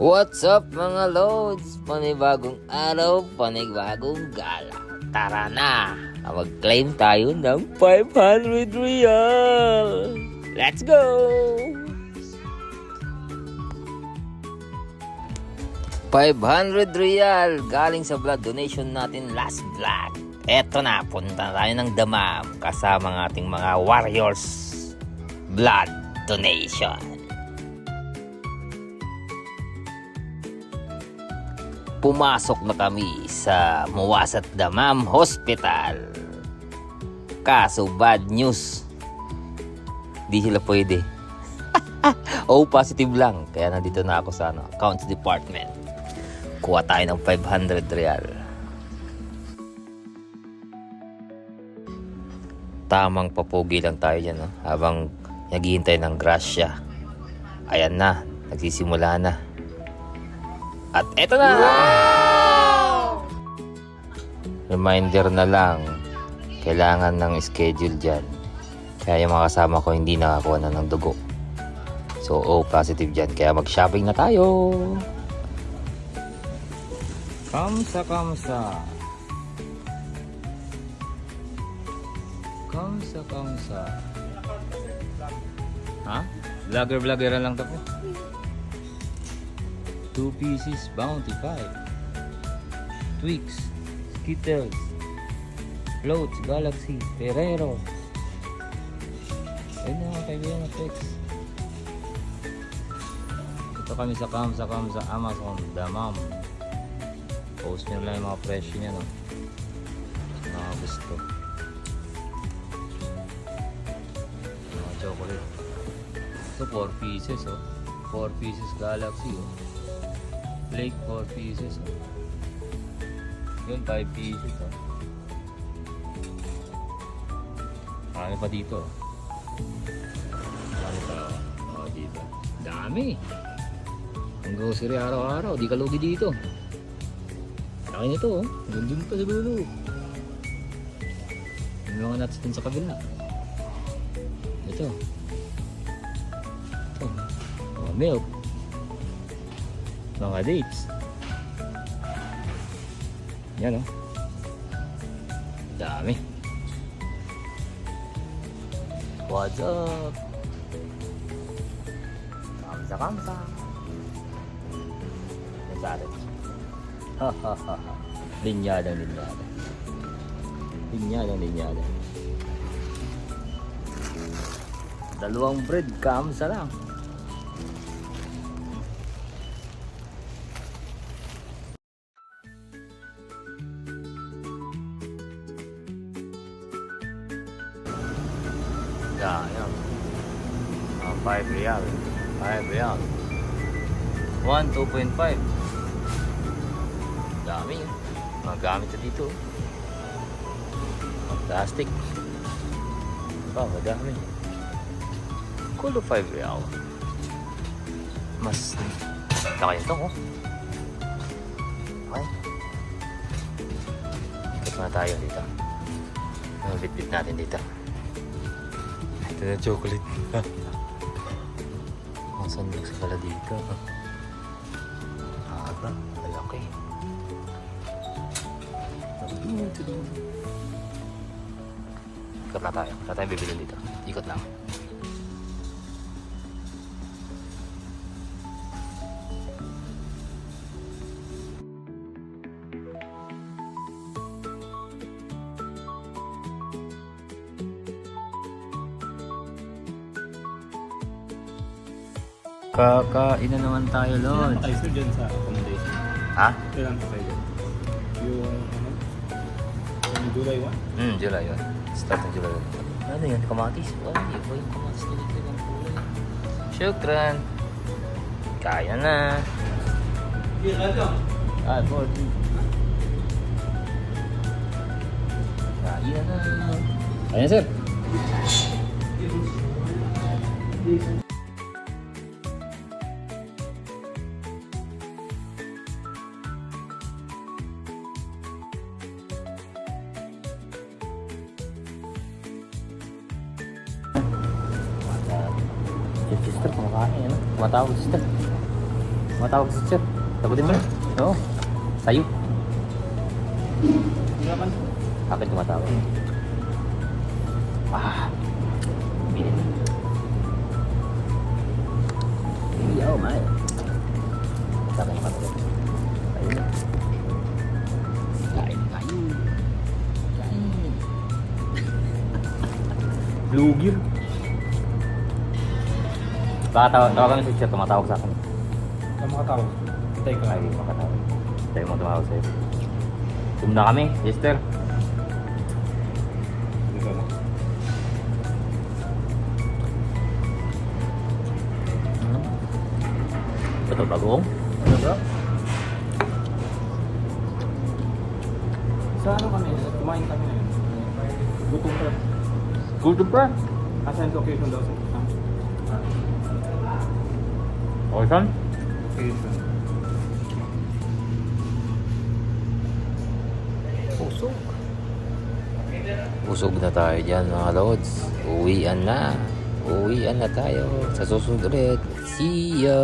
What's up mga loads? Panibagong araw, panibagong gala. Tara na! Mag-claim tayo ng 500 real! Let's go! ₱500 real galing sa blood donation natin last vlog. Eto na, punta tayo ng Damam kasama ng ating mga warriors blood donation. Pumasok na kami sa Muwasat Damam Hospital. Kaso bad news, di sila pwede. O positive lang. Kaya nandito na ako sa accounts department. Kuha tayo ng 500 real. Tamang papugi lang tayo dyan, no? Habang naghihintay ng grasya. Ayan na, nagsisimula na. At eto na! Wow! Reminder na lang, kailangan ng schedule dyan. Kaya yung mga kasama ko hindi nakakuha na ng dugo. So, O positive dyan. Kaya mag-shopping na tayo! Kamsa, kamsa. Kamsa, kamsa. Ha? Vlogger lang to po. 2 pieces Bounty 5, Twix, Skittles, Floats, Galaxy, Ferrero. Ayun na mga kaibigan na Twix. Ito kami sa Kamsa Amazon Damam. Post nyo lang yung mga presyo nyo, no? Mga gusto. Mga chocolate. Ito 4 pieces, oh. 4 pieces Galaxy, oh. Flake 4 pieces, oh. Yun 5 pieces, oh. Marami pa dito, oh. Marami pa, oh, dito. Dami. Ang grocery araw-araw, di kalugi dito. Laki nito, oh. Gandun pa sa dulo. Yung mga nuts din sa kabila. Ito. Ito. Oh, milk. Mga dates. Yan, oh. Dami. What's up? Kamsa. Nasalit. Hahaha. Linyada. Dalawang bread, kamsa lang. Yan. 5 real. 1, 2.5. Dami yun. Mga gamit na dito. Plastic. Madami. Kulo 5 real. Mas laki ito, oh. Okay. Ikot na tayo dito. Bit-bit natin dito. Ito na chocolate. Ang sandok sa pala dito. Aga, malaki. Ikot na tayo. Wala tayong bibili dito. Ikot lang. Kakain na naman tayo, Lord. Kailan pa kayo sir dyan sa accommodation? Ha? Kailan pa kayo dyan? Yung July 1? July 1. Start ng July 1. Ano yun? Kamatis? Ay, iba yung kamatis na dito ng kulay. Shukran. Kaya na. Ah, 40. Kaya na. Kaya sir. Sister, kumakain, ano? Tumatawag sister. Matawag si Sir. Sagutin mo. Oo. Sa'yo. Hirapan. Akin tumatawag. Ah. Binit. Yo, man. Sa akin tumatawag. Ayun na. Kain tayo. Kain. Blue gear. Baka tawagan si Sir, tumatawag sa akin. Saan makatawag? Hintay ka. Ay, makatawag. Tayo mo tumawag sa'yo. Zoom na kami, sister. Hindi ka mo. Ito, bagong. Ano bro? Sa ano kami? Kumain kami ngayon. Gutom ka. Good to pa. Ascent occasion daw sa Okay, son? occasion. Usog. Usog na tayo dyan mga lods. Uwian na. Uwian na tayo. Sa susunod ulit. See ya!